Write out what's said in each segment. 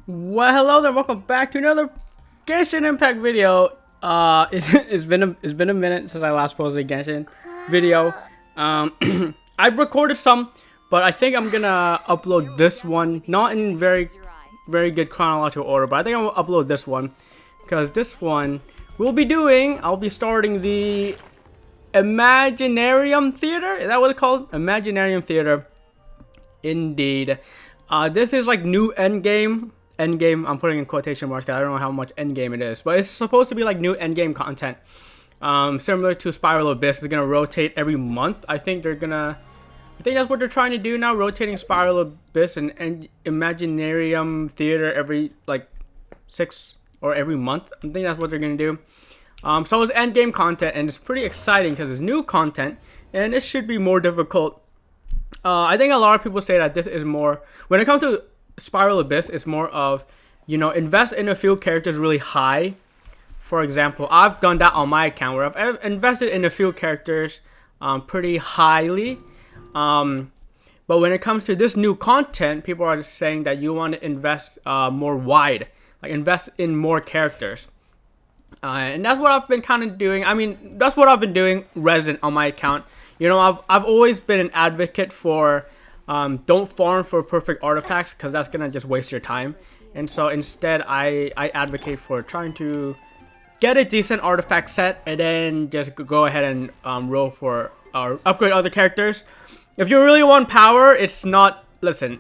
Well, hello there. Welcome back to another Genshin Impact video. It's been a minute since I last posted a Genshin video. I've recorded some, but I think I'm gonna upload this one not in very good chronological order, but I think I'm gonna upload this one because this one I'll be starting the Imaginarium Theater. Is that what it's called? Imaginarium Theater. Indeed. This is like new endgame. Endgame, I'm putting in quotation marks because I don't know how much endgame it is. But it's supposed to be like new endgame content. Similar to Spiral Abyss. It's going to rotate every month. I think that's what they're trying to do now. Rotating Spiral Abyss and Imaginarium Theater every like 6 or every month. I think that's what they're going to do. So it's endgame content and it's pretty exciting because it's new content. And it should be more difficult. I think a lot of people say that this is more, when it comes to Spiral Abyss, it's more of, invest in a few characters really high. For example, I've done that on my account where I've invested in a few characters pretty highly. But when it comes to this new content, people are saying that you want to invest more wide, like invest in more characters. And that's what I've been kind of doing. I mean, that's what I've been doing resident on my account. I've always been an advocate for don't farm for perfect artifacts because that's gonna just waste your time. And so instead, I advocate for trying to get a decent artifact set and then just go ahead and roll for or upgrade other characters. If you really want power, it's not. Listen,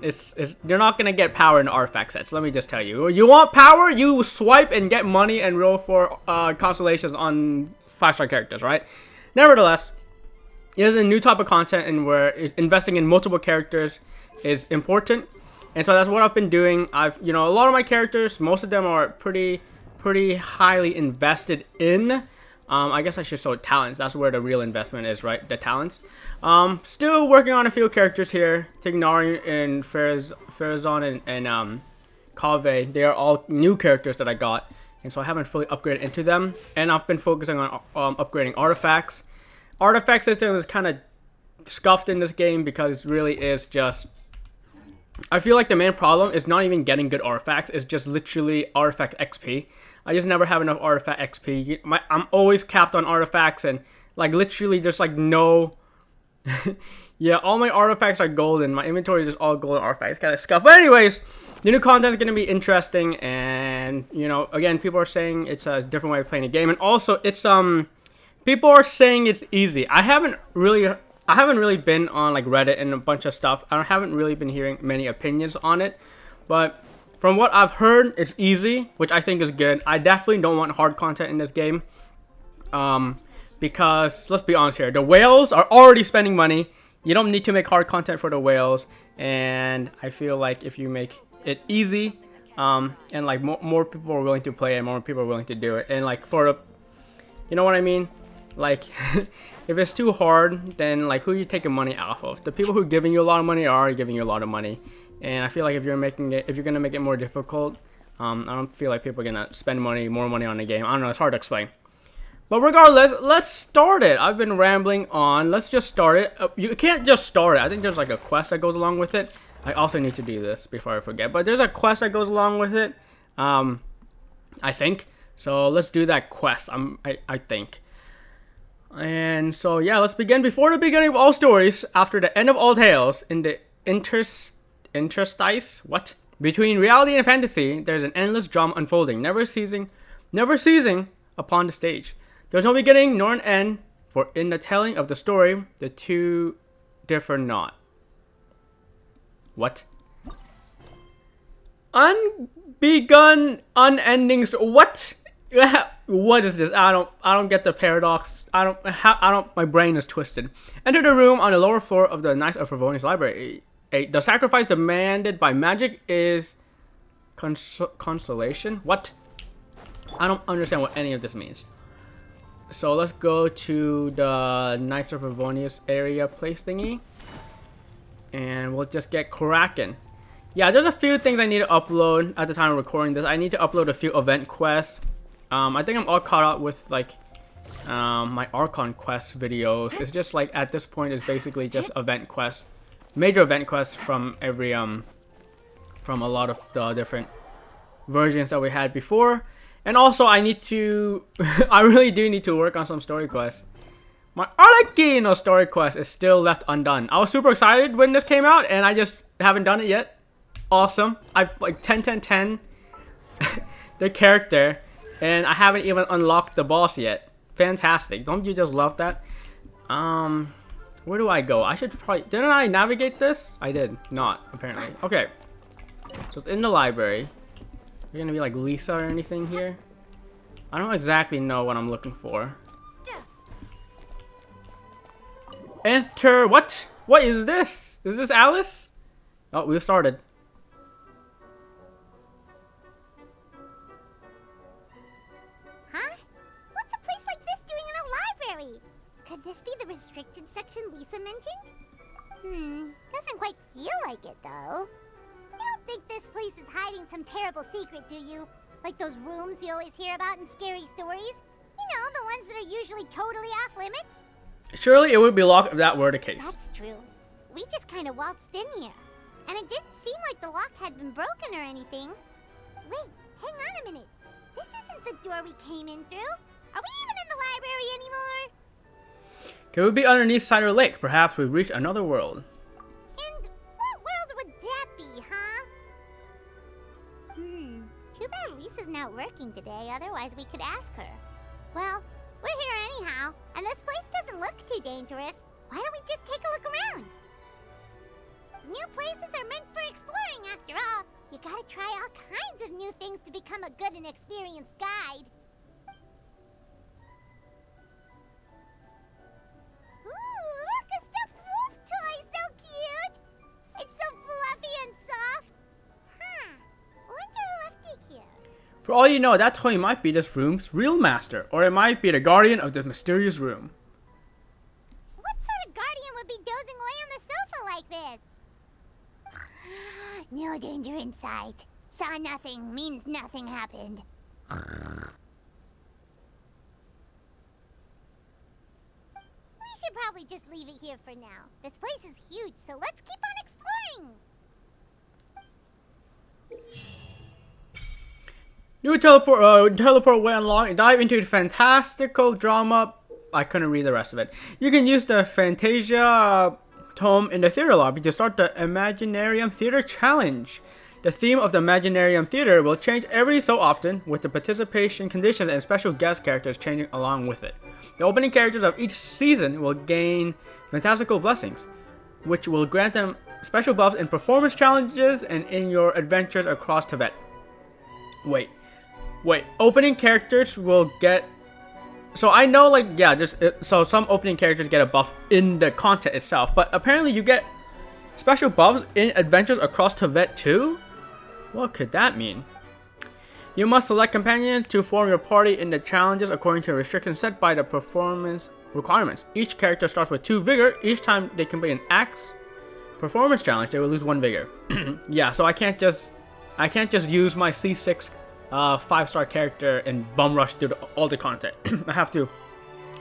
you're not gonna get power in artifact sets. Let me just tell you. You want power, you swipe and get money and roll for constellations on 5-star characters, right? Nevertheless, there's a new type of content and where investing in multiple characters is important. And so that's what I've been doing. A lot of my characters, most of them are pretty highly invested in. I guess I should show talents. That's where the real investment is, right? The talents. Still working on a few characters here. Tignari and Farazan and Kave. They are all new characters that I got. And so I haven't fully upgraded into them. And I've been focusing on upgrading artifacts. Artifact system is kind of scuffed in this game because it really is just, I feel like the main problem is not even getting good artifacts. It's just literally artifact XP. I just never have enough artifact XP. I'm always capped on artifacts and like literally just like no yeah, all my artifacts are golden. My inventory is just all golden artifacts. Kind of scuffed. But anyways, the new content is going to be interesting. And again, people are saying it's a different way of playing the game. And also it's people are saying it's easy. I haven't really been on like Reddit and a bunch of stuff. I haven't really been hearing many opinions on it, but from what I've heard, it's easy, which I think is good. I definitely don't want hard content in this game, because let's be honest here, the whales are already spending money. You don't need to make hard content for the whales, and I feel like if you make it easy, and like more people are willing to play and more people are willing to do it, and like for the, you know what I mean? Like, if it's too hard, then like who are you taking money off of? The people who are giving you a lot of money are already giving you a lot of money. And I feel like if you're gonna make it more difficult, I don't feel like people are gonna spend more money on the game. I don't know, it's hard to explain. But regardless, let's start it. I've been rambling on. Let's just start it. You can't just start it. I think there's like a quest that goes along with it. I also need to do this before I forget. But there's a quest that goes along with it. I think. So let's do that quest. I think. And so yeah, let's begin. Before the beginning of all stories, after the end of all tales, in the interstice, between reality and fantasy, there's an endless drama unfolding, never ceasing upon the stage. There's no beginning nor an end, for in the telling of the story, the two differ not. What? Unbegun, unending. What? What is this? I don't get the paradox. My brain is twisted. Enter the room on the lower floor of the Knights of Favonius Library. The sacrifice demanded by magic is consolation. What? I don't understand what any of this means. So let's go to the Knights of Favonius area place thingy, and we'll just get cracking. Yeah, there's a few things I need to upload at the time of recording this. I need to upload a few event quests. I think I'm all caught up with like my Archon quest videos. It's just like at this point it's basically just event quests, major event quests from every from a lot of the different versions that we had before. And also, I need to... I really do need to work on some story quests. My Arlecchino story quest is still left undone. I was super excited when this came out, and I just haven't done it yet. Awesome. I've like 10 the character, and I haven't even unlocked the boss yet. Fantastic. Don't you just love that? Where do I go? I should probably... Didn't I navigate this? I did not, apparently. Okay. So it's in the library. You're gonna be like Lisa or anything here? I don't exactly know what I'm looking for. Enter... What? What is this? Is this Alice? Oh, we've started. Huh? What's a place like this doing in a library? Could this be the restricted section Lisa mentioned? Doesn't quite feel like it, though. You don't think this place is hiding some terrible secret, do you? Like those rooms you always hear about in scary stories? You know, the ones that are usually totally off limits? Surely it would be locked if that were the case. That's true. We just kind of waltzed in here. And it didn't seem like the lock had been broken or anything. Wait, hang on a minute. This isn't the door we came in through. Are we even in the library anymore? Could we be underneath Cider Lake? Perhaps we've reached another world. And what world would that be, huh? Too bad Lisa's not working today, otherwise we could ask her. Well, we're here anyhow, and this place doesn't look too dangerous. Why don't we just take a look around? New places are meant for exploring, after all. You gotta try all kinds of new things to become a good and experienced guide. Ooh, look, a stuffed wolf toy! So cute! It's so fluffy and soft. Huh. Wonder who left it here. For all you know, that toy might be this room's real master, or it might be the guardian of the mysterious room. What sort of guardian would be dozing away on the sofa like this? No danger in sight. Saw nothing means nothing happened. We should probably just leave it here for now. This place is huge, so let's keep on exploring. New teleport way unlocked. Dive into the fantastical drama. I couldn't read the rest of it. You can use the Fantasia tome in the theater lobby to start the Imaginarium Theater challenge. The theme of the Imaginarium Theater will change every so often, with the participation conditions and special guest characters changing along with it. The opening characters of each season will gain fantastical blessings, which will grant them special buffs in performance challenges and in your adventures across Teyvet. Wait. Opening characters will get... So I know, like, yeah, so some opening characters get a buff in the content itself, but apparently you get special buffs in adventures across Teyvet too? What could that mean? You must select companions to form your party in the challenges according to restrictions set by the performance requirements. Each character starts with 2 vigor. Each time they complete an axe performance challenge, they will lose 1 vigor. Yeah, so I can't just use my C6 5-star character and bum rush through all the content. I have to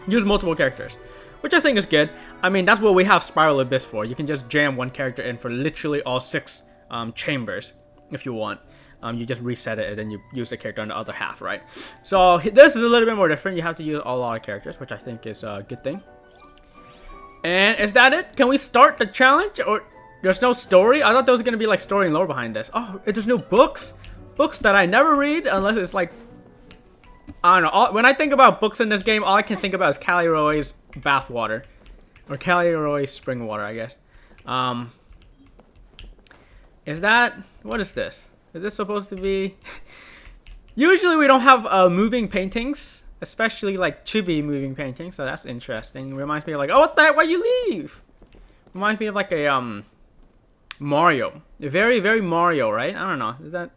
use multiple characters, which I think is good. I mean, that's what we have Spiral Abyss for. You can just jam one character in for literally all 6 chambers if you want. You just reset it and then you use the character on the other half, right? So this is a little bit more different. You have to use a lot of characters, which I think is a good thing. And is that it? Can we start the challenge? Or there's no story? I thought there was going to be like story and lore behind this. Oh, there's no books? Books that I never read unless it's like... I don't know. When I think about books in this game, all I can think about is Callie Roy's bathwater. Or Callie Roy's spring water, I guess. Is that... What is this? Is this supposed to be... Usually we don't have moving paintings. Especially like chibi moving paintings. So that's interesting. Reminds me of like... Oh, what the heck? Why'd you leave? Reminds me of like a... Mario. Very, very Mario, right? I don't know. Is that...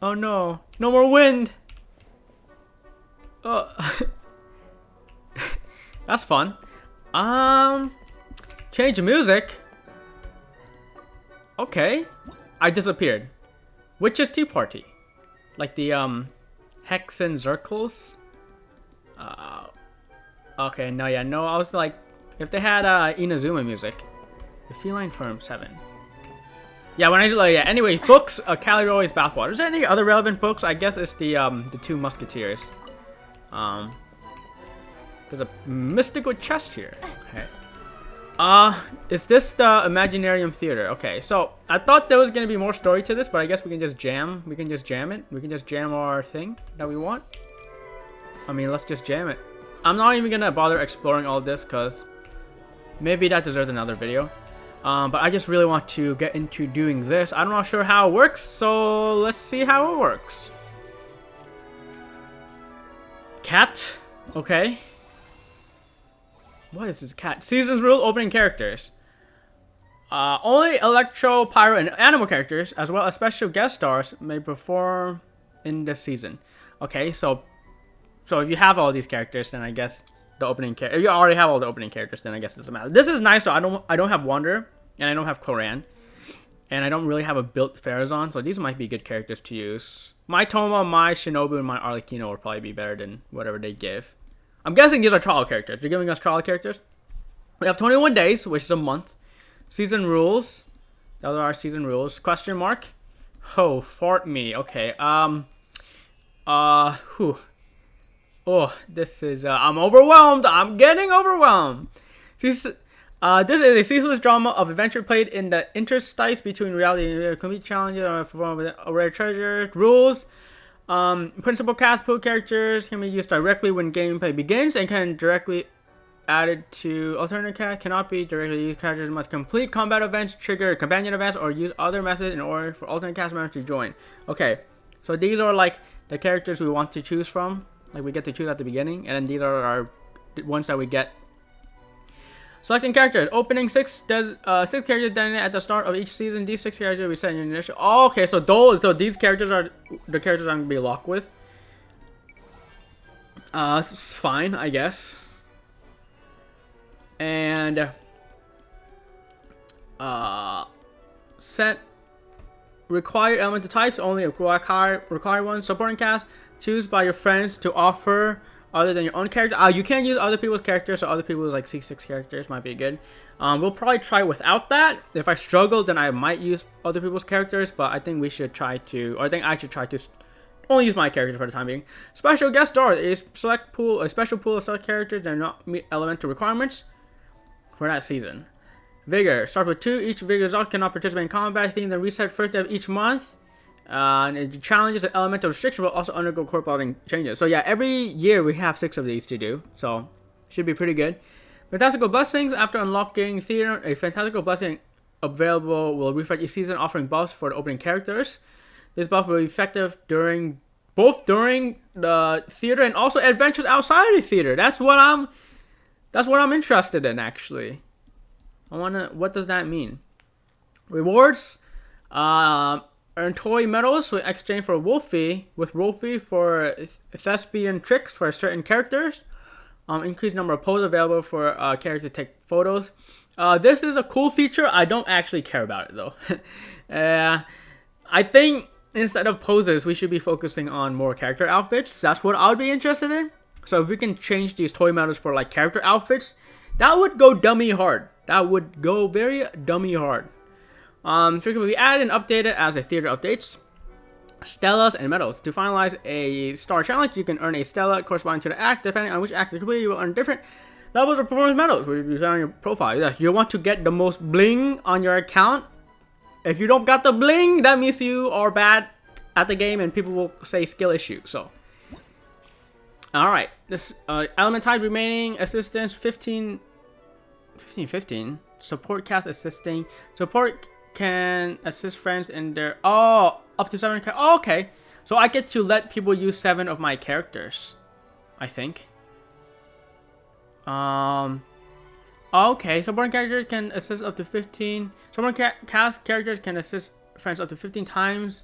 Oh no. No more wind! Oh. That's fun. Change music? Okay. I disappeared. Witch's Tea Party. Like the, Hex and Zircles? Okay, no, yeah, no, I was like... If they had, Inazuma music. The Feline Firm 7. Yeah, when I do like yeah. Anyways, books. Cali always bathwater. Is there any other relevant books? I guess it's the Two Musketeers. There's a mystical chest here. Okay. Is this the Imaginarium Theater? Okay, so I thought there was gonna be more story to this, but I guess we can just jam. We can just jam it. We can just jam our thing that we want. I mean, let's just jam it. I'm not even gonna bother exploring all this because maybe that deserves another video. But I just really want to get into doing this. I'm not sure how it works, so let's see how it works. Cat. Okay. What is this cat? Seasons rule, opening characters. Only electro, pyro, and animal characters, as well as special guest stars, may perform in this season. Okay, so if you have all these characters, then I guess the opening if you already have all the opening characters, then I guess it doesn't matter. This is nice, so I don't have Wander, and I don't have Cloran, and I don't really have a built Farazan, so these might be good characters to use. My Toma, my Shinobu, and my Arlecchino will probably be better than whatever they give. I'm guessing these are trial characters. They're giving us trial characters. We have 21 days, which is a month. Season rules. Those are our season rules. Question mark. Oh, fart me. Okay. Whew. Oh, this is. I'm overwhelmed. I'm getting overwhelmed. This is a ceaseless drama of adventure played in the interstice between reality and complete challenges with a rare treasure. Rules. Principal cast pool characters can be used directly when gameplay begins and can directly added to alternate cast. Cannot be directly used. Characters must complete combat events, trigger companion events, or use other methods in order for alternate cast members to join. Okay, so these are like the characters we want to choose from. Like we get to choose at the beginning, and then these are our ones that we get. Selecting characters. Opening six characters then at the start of each season. These 6 characters we set in your initial. Oh, okay, so these characters are the characters I'm gonna be locked with. It's fine, I guess. And set required element to types only required ones. Supporting cast. Choose by your friends to offer other than your own character. You can't use other people's characters, so other people's like C6 characters might be good. We'll probably try without that. If I struggle, then I might use other people's characters, but I think we should try to, or I think I should try to only use my character for the time being. Special guest star is a special pool of select characters that do not meet elemental requirements for that season. Vigor. Start with 2. Each Vigor result cannot participate in combat. Theme then reset first of each month. And challenges and elemental restriction will also undergo core plotting changes. So yeah, every year we have 6 of these to do. So should be pretty good. Fantastical blessings. After unlocking theater, a fantastical blessing available will refresh each season, offering buffs for the opening characters. This buff will be effective both during the theater and also adventures outside of the theater. That's what I'm interested in actually. What does that mean? Rewards. Earn toy medals with exchange for Wolfie for thespian tricks for certain characters. Increased number of poses available for characters to take photos. This is a cool feature. I don't actually care about it though. I think instead of poses, we should be focusing on more character outfits. That's what I would be interested in. So if we can change these toy medals for like character outfits, that would go dummy hard. That would go very dummy hard. So it can be added and updated as the theater updates. Stellas and medals. To finalize a star challenge, you can earn a Stella corresponding to the act. Depending on which act you complete, you will earn different levels of performance medals, which will be found on your profile. Yes, you want to get the most bling on your account. If you don't got the bling, that means you are bad at the game and people will say skill issue. So, alright. This element type remaining assistance 15. Support cast assisting. Support can assist friends in their up to 7 okay, so I get to let people use 7 of my characters, I think. Okay, supporting characters can assist up to 15. Supporting cast characters can assist friends up to 15 times.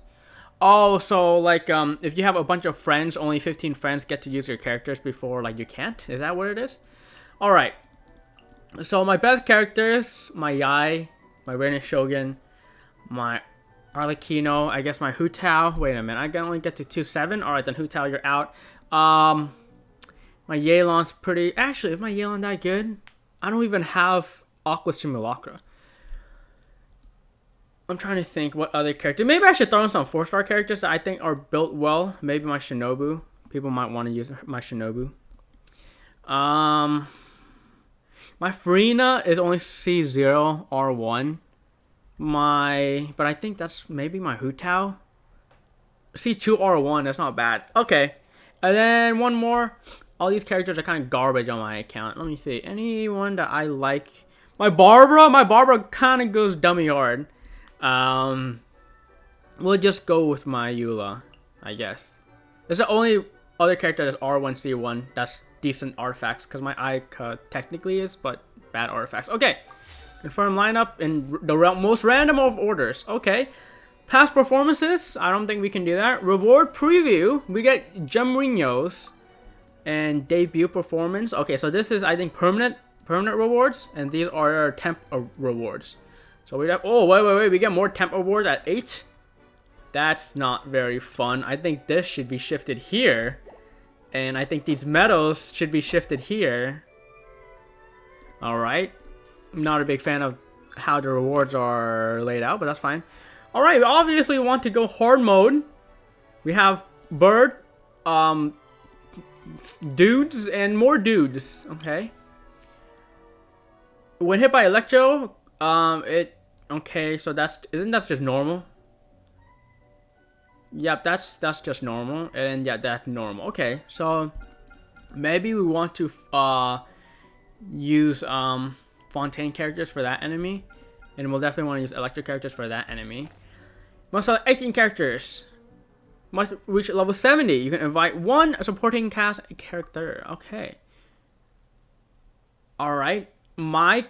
Oh, so like if you have a bunch of friends, only 15 friends get to use your characters before like you can't. Is that what it is? All right. So my best characters, my Yai, my Reina Shogun, my Arlecchino, I guess my Hu Tao. Wait a minute, I can only get to 2-7. Alright, then Hu Tao, you're out. My Yelan's pretty... Actually, is my Yelan that good? I don't even have Aqua Simulacra. I'm trying to think what other character. Maybe I should throw in some 4-star characters that I think are built well. Maybe my Shinobu. People might want to use my Shinobu. My Farina is only C0 R1. But I think that's maybe my Hutao. C2 R1. That's not bad. Okay, and then one more. All these characters are kind of garbage on my account. Let me see. Anyone that I like. My Barbara kind of goes dummy hard. We'll just go with my Eula, I guess. It's the only other character that's R1C1 that's decent artifacts, because my Aika technically is, but bad artifacts. Okay, confirm lineup in the most random of orders. Okay, past performances, I don't think we can do that. Reward preview, we get Gemrinos and debut performance. Okay, so this is, I think, permanent rewards, and these are temp rewards. So we have, oh wait, we get more temp rewards at 8. That's not very fun. I think this should be shifted here, and I think these medals should be shifted here. All right, I'm not a big fan of how the rewards are laid out, but that's fine. All right, we obviously want to go hard mode. We have bird, dudes, and more dudes. Okay. When hit by Electro, okay, so isn't that just normal? Yep, that's just normal, and yeah, that's normal. Okay, so maybe we want to use Fontaine characters for that enemy, and we'll definitely want to use electric characters for that enemy. Must select 18 characters. Must reach level 70. You can invite one supporting cast character. Okay. All right. My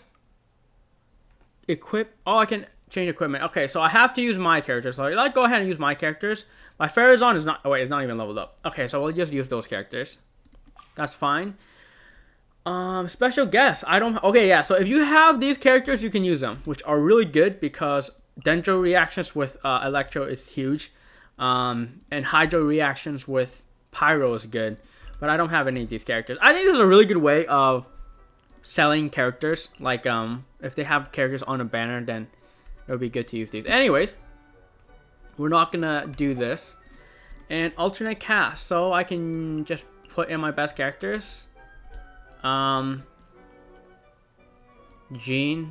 oh, I can change equipment. Okay, so I have to use my characters. So let's go ahead and use my characters. My Farazan is not, oh wait, it's not even leveled up. Okay, so we'll just use those characters. That's fine. Special guest. Okay, yeah, so if you have these characters, you can use them, which are really good because Dendro reactions with Electro is huge. And Hydro reactions with Pyro is good. But I don't have any of these characters. I think this is a really good way of selling characters. Like, if they have characters on a banner, then it would be good to use these. Anyways, we're not gonna do this. And alternate cast, so I can just put in my best characters. Jean,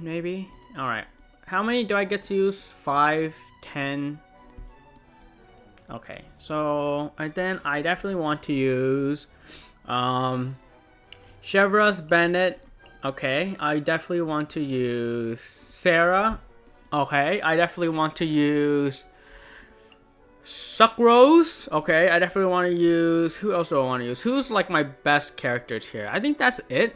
maybe? Alright. How many do I get to use? 5, 10. Okay, so then I definitely want to use Chevras, Bennett. Okay, I definitely want to use Sarah. Okay, I definitely want to use Sucrose. Okay, I definitely want to use, who else do I want to use? Who's like my best characters here? I think that's it.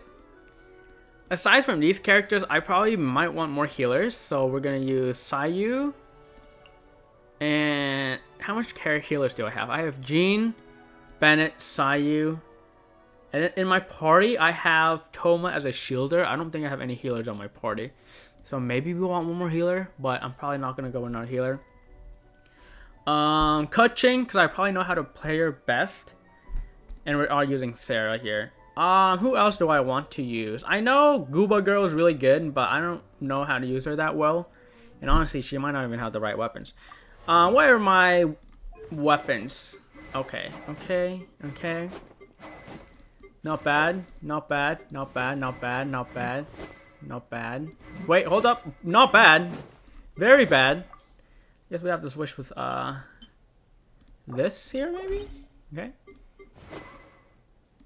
Aside from these characters, I probably might want more healers. So we're gonna use Sayu. And how much healers do I have? I have Jean, Bennett, Sayu. And then in my party, I have Toma as a shielder. I don't think I have any healers on my party. So maybe we want one more healer, but I'm probably not gonna go with another healer. Kutching, because I probably know how to play her best. And we are using Sarah here. Who else do I want to use? I know Gooba Girl is really good, but I don't know how to use her that well. And honestly, she might not even have the right weapons. What are my weapons? Okay. Not bad. Not bad. Wait, hold up. Not bad. Very bad. Guess we have to switch with this here maybe? Okay.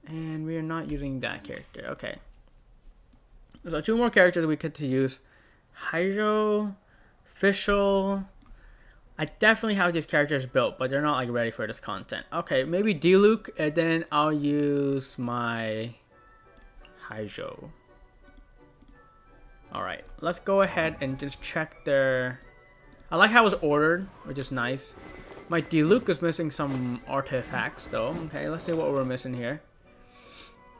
And we are not using that character. Okay. So 2 more characters we get to use. Hydro, Fischl. I definitely have these characters built, but they're not like ready for this content. Okay, maybe Diluc, and then I'll use my Hydro. Alright, let's go ahead and just check their... I like how it was ordered, which is nice. My Diluc is missing some artifacts though. Okay, let's see what we're missing here.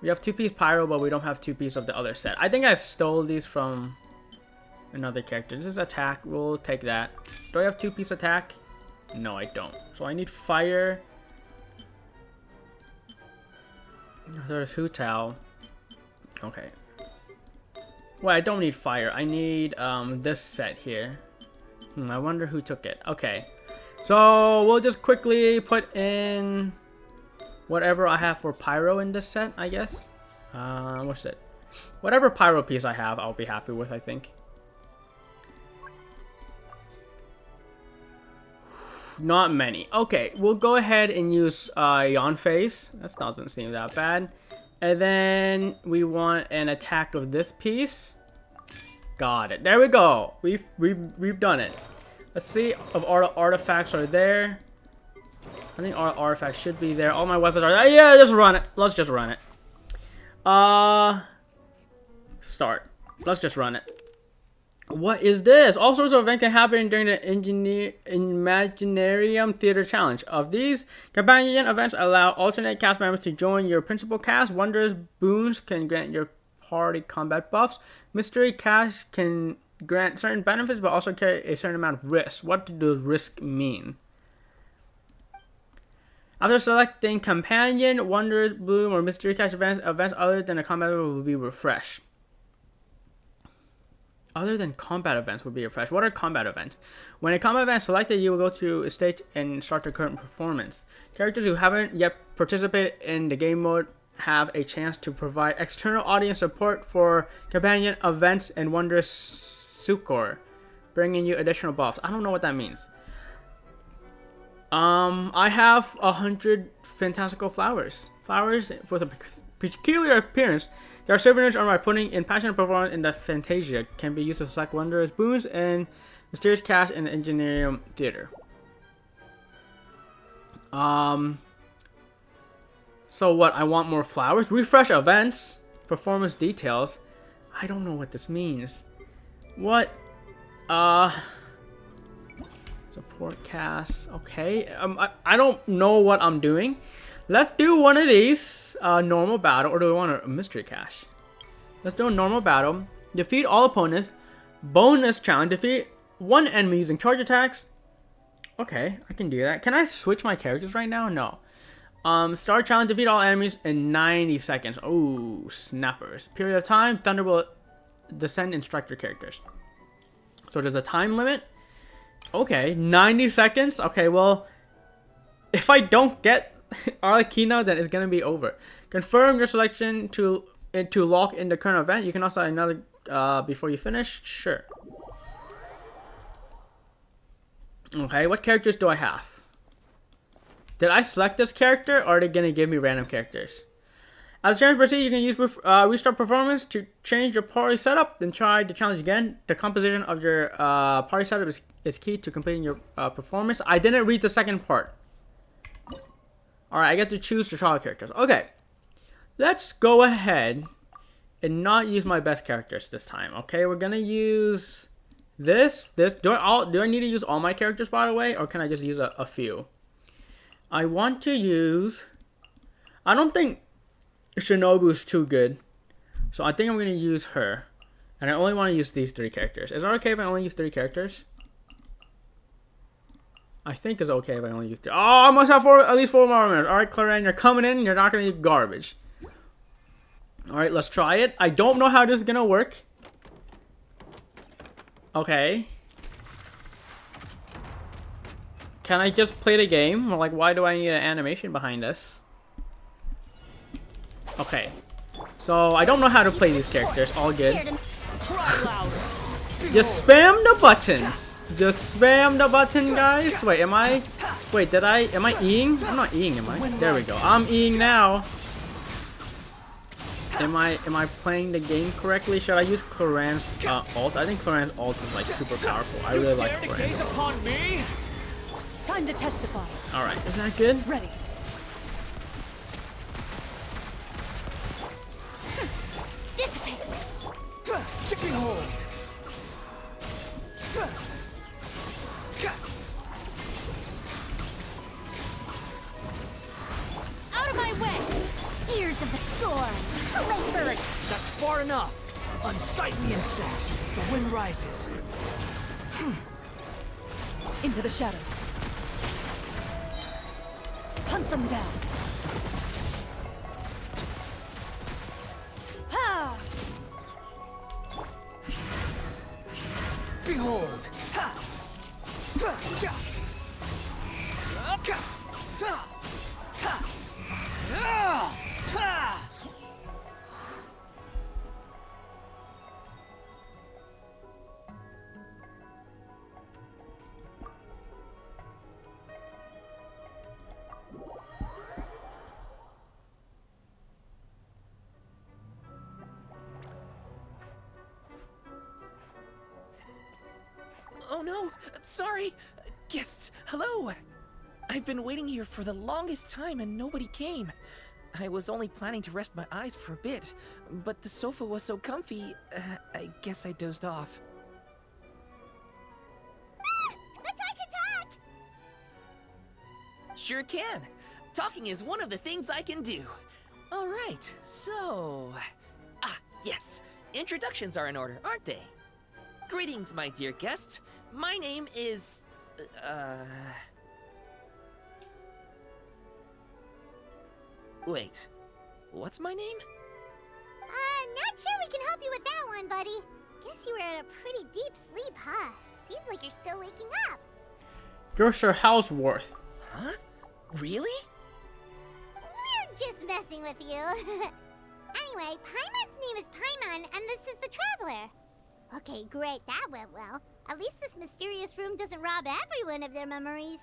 We have 2-piece Pyro, but we don't have 2-piece of the other set. I think I stole these from another character. This is attack. We'll take that. Do I have 2-piece attack? No, I don't. So I need fire. There's Hutao. Okay. Well, I don't need fire. I need this set here. I wonder who took it. Okay. So we'll just quickly put in whatever I have for pyro in this set, I guess. What's it? Whatever pyro piece I have, I'll be happy with, I think. Not many. Okay, we'll go ahead and use Yawn Face. That doesn't seem that bad. And then we want an attack of this piece. Got it. There we go. We've done it. Let's see if all the artifacts are there. I think all the artifacts should be there. All my weapons are there. Yeah, just run it. Let's just run it. Start. Let's just run it. What is this? All sorts of events can happen during the Imaginarium Theater Challenge. Of these, companion events allow alternate cast members to join your principal cast. Wondrous boons can grant your party combat buffs. Mystery cash can grant certain benefits, but also carry a certain amount of risk. What does risk mean? After selecting companion, wondrous bloom, or mystery cash events other than the combat will be refreshed. Other than combat events will be refreshed. What are combat events? When a combat event is selected, you will go to a stage and start the current performance. Characters who haven't yet participated in the game mode have a chance to provide external audience support for companion events and wondrous succor, bringing you additional buffs. I don't know what that means. I have 100 fantastical flowers. Flowers with a peculiar appearance. They are souvenirs on my putting in passionate performance in the Fantasia. Can be used to select wondrous boons and mysterious cash in the Imaginarium Theater. So what? I want more flowers. Refresh events. Performance details. I don't know what this means. What? Support cast. Okay. I don't know what I'm doing. Let's do one of these. Normal battle. Or do we want a mystery cache? Let's do a normal battle. Defeat all opponents. Bonus challenge. Defeat one enemy using charge attacks. Okay, I can do that. Can I switch my characters right now? No. Start challenge. Defeat all enemies in 90 seconds. Oh, snappers. Period of time. Thunder will descend and strike your characters. So there's a time limit. Okay, 90 seconds. Okay, well, if I don't get Arlecchino, then it's gonna be over. Confirm your selection to lock in the current event. You can also add another before you finish. Sure. Okay, what characters do I have? Did I select this character, or are they gonna give me random characters? As the challenge proceeds, you can use restart performance to change your party setup, then try the challenge again. The composition of your party setup is key to completing your performance. I didn't read the second part. Alright, I get to choose the trial characters. Okay, let's go ahead and not use my best characters this time. Okay, we're gonna use this. Do I need to use all my characters, by the way, or can I just use a few? I want to use... I don't think Shinobu's too good, so I think I'm gonna use her, and I only want to use these 3 characters. Is it okay if I only use 3 characters? I think it's okay if I only use 3. Oh, I must have at least 4 more minutes. Alright, Claren, you're coming in. You're not gonna eat garbage. Alright, let's try it. I don't know how this is gonna work. Okay. Can I just play the game? Like, why do I need an animation behind this? Okay. So, I don't know how to play these characters. All good. Just spam the buttons. Just spam the button, guys. Wait, am I E-ing? I'm not E-ing, am I? There we go. I'm E-ing now. Am I playing the game correctly? Should I use Claren's ult? I think Claren's ult is like super powerful. I really like Claren's ult. Time to testify. Alright, is that good? Ready. Dissipate. Chipping hold. Out of my way. Ears of the storm. Too late for it. That's far enough. Unsightly insects. The wind rises. Into the shadows. Hunt them down. Ha! Behold. Ha! Oh no! Sorry! Guests, hello! I've been waiting here for the longest time and nobody came. I was only planning to rest my eyes for a bit, but the sofa was so comfy, I guess I dozed off. Let's talk! Sure can. Talking is one of the things I can do. Alright, so... yes. Introductions are in order, aren't they? Greetings, my dear guests. My name is... Wait. What's my name? Not sure we can help you with that one, buddy. Guess you were in a pretty deep sleep, huh? Seems like you're still waking up. You're Sir Houseworth. Huh? Really? We're just messing with you. Anyway, Paimon's name is Paimon, and this is the Traveler. Okay, great, that went well. At least this mysterious room doesn't rob everyone of their memories.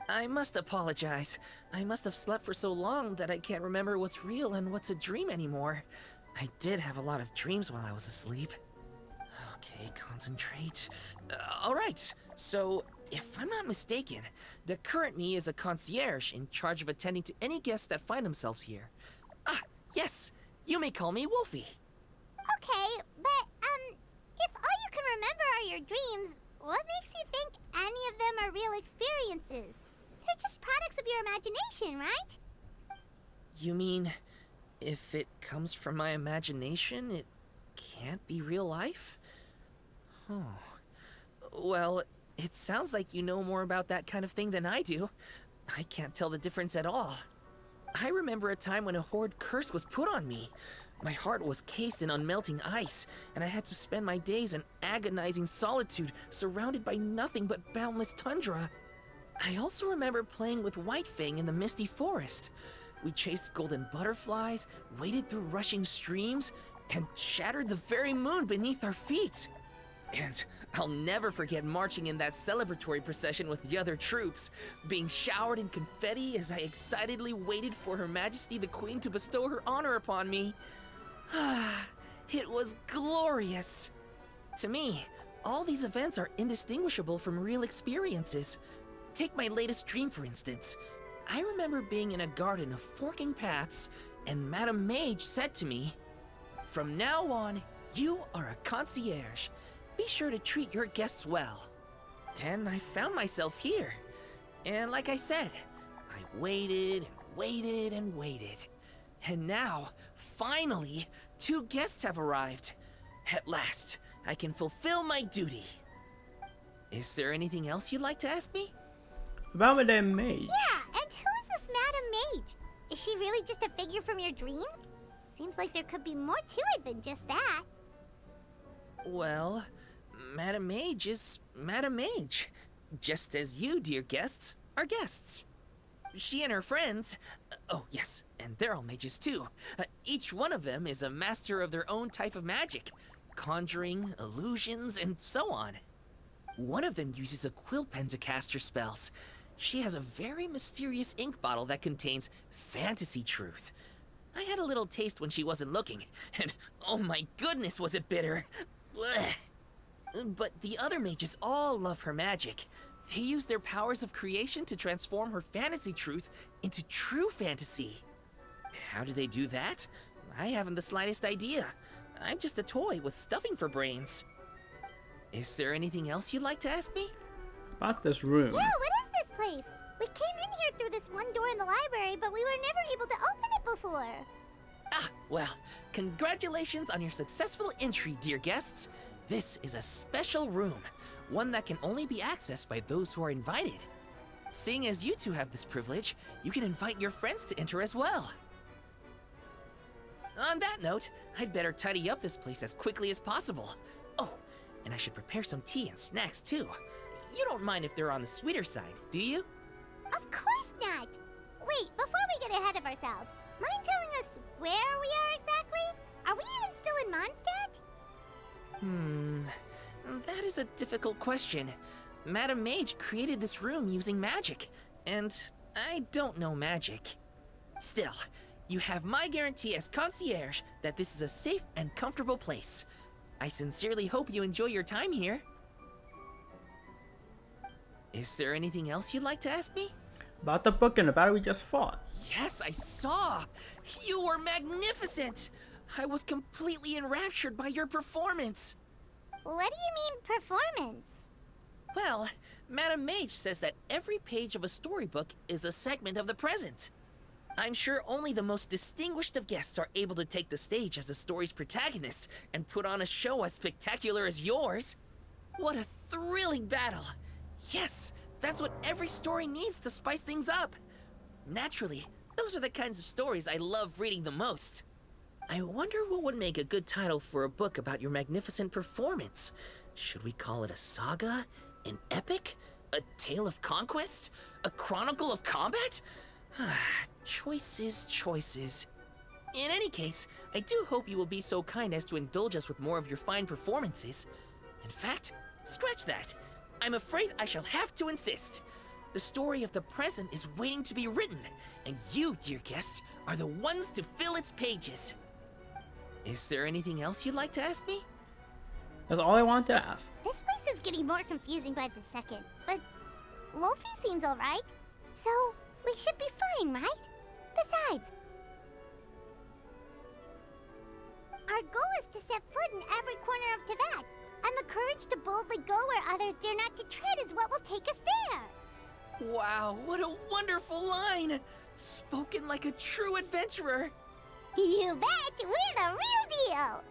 I must apologize. I must have slept for so long that I can't remember what's real and what's a dream anymore. I did have a lot of dreams while I was asleep. Okay, concentrate. Alright, so if I'm not mistaken, the current me is a concierge in charge of attending to any guests that find themselves here. Yes, you may call me Wolfie. Okay, but, if all you can remember are your dreams, what makes you think any of them are real experiences? They're just products of your imagination, right? You mean, if it comes from my imagination, it can't be real life? Oh. Well, it sounds like you know more about that kind of thing than I do. I can't tell the difference at all. I remember a time when a horrid curse was put on me. My heart was cased in unmelting ice, and I had to spend my days in agonizing solitude, surrounded by nothing but boundless tundra. I also remember playing with Whitefang in the misty forest. We chased golden butterflies, waded through rushing streams, and shattered the very moon beneath our feet. And I'll never forget marching in that celebratory procession with the other troops, being showered in confetti as I excitedly waited for Her Majesty the Queen to bestow her honor upon me. It was glorious. To me, all these events are indistinguishable from real experiences. Take my latest dream, for instance. I remember being in a garden of forking paths, and Madame Mage said to me, "From now on, you are a concierge. Be sure to treat your guests well." And I found myself here. And like I said, I waited and waited and waited. And now, finally, 2 guests have arrived. At last, I can fulfill my duty. Is there anything else you'd like to ask me? About Madame Mage. Yeah, and who is this Madame Mage? Is she really just a figure from your dream? Seems like there could be more to it than just that. Well, Madame Mage is Madame Mage. Just as you, dear guests, are guests. She and her friends, oh yes, and they're all mages too. Each one of them is a master of their own type of magic. Conjuring, illusions, and so on. One of them uses a quill pen to cast her spells. She has a very mysterious ink bottle that contains fantasy truth. I had a little taste when she wasn't looking, and oh my goodness was it bitter. Blech. But the other mages all love her magic. They use their powers of creation to transform her fantasy truth into true fantasy. How do they do that? I haven't the slightest idea. I'm just a toy with stuffing for brains. Is there anything else you'd like to ask me? About this room. Yeah, what is this place? We came in here through this one door in the library, but we were never able to open it before. Well, congratulations on your successful entry, dear guests. This is a special room, one that can only be accessed by those who are invited. Seeing as you two have this privilege, you can invite your friends to enter as well. On that note, I'd better tidy up this place as quickly as possible. Oh, and I should prepare some tea and snacks too. You don't mind if they're on the sweeter side, do you? Wait, before we get ahead of ourselves, mind telling us where we are exactly? Are we even still in Mondstadt? That is a difficult question. Madam Mage created this room using magic, and I don't know magic. Still, you have my guarantee as concierge that this is a safe and comfortable place. I sincerely hope you enjoy your time here. Is there anything else you'd like to ask me? About the book and the battle we just fought. Yes, I saw! You were magnificent! I was completely enraptured by your performance. What do you mean, performance? Well, Madam Mage says that every page of a storybook is a segment of the present. I'm sure only the most distinguished of guests are able to take the stage as the story's protagonist and put on a show as spectacular as yours. What a thrilling battle! Yes, that's what every story needs to spice things up. Naturally, those are the kinds of stories I love reading the most. I wonder what would make a good title for a book about your magnificent performance. Should we call it a saga? An epic? A tale of conquest? A chronicle of combat? Choices, choices. In any case, I do hope you will be so kind as to indulge us with more of your fine performances. In fact, scratch that. I'm afraid I shall have to insist. The story of the present is waiting to be written, and you, dear guests, are the ones to fill its pages. Is there anything else you'd like to ask me? That's all I wanted to ask. This place is getting more confusing by the second, but Wolfie seems alright. So, we should be fine, right? Besides, our goal is to set foot in every corner of Teyvet, and the courage to boldly go where others dare not to tread is what will take us there. Wow, what a wonderful line! Spoken like a true adventurer. You bet, we're the real deal!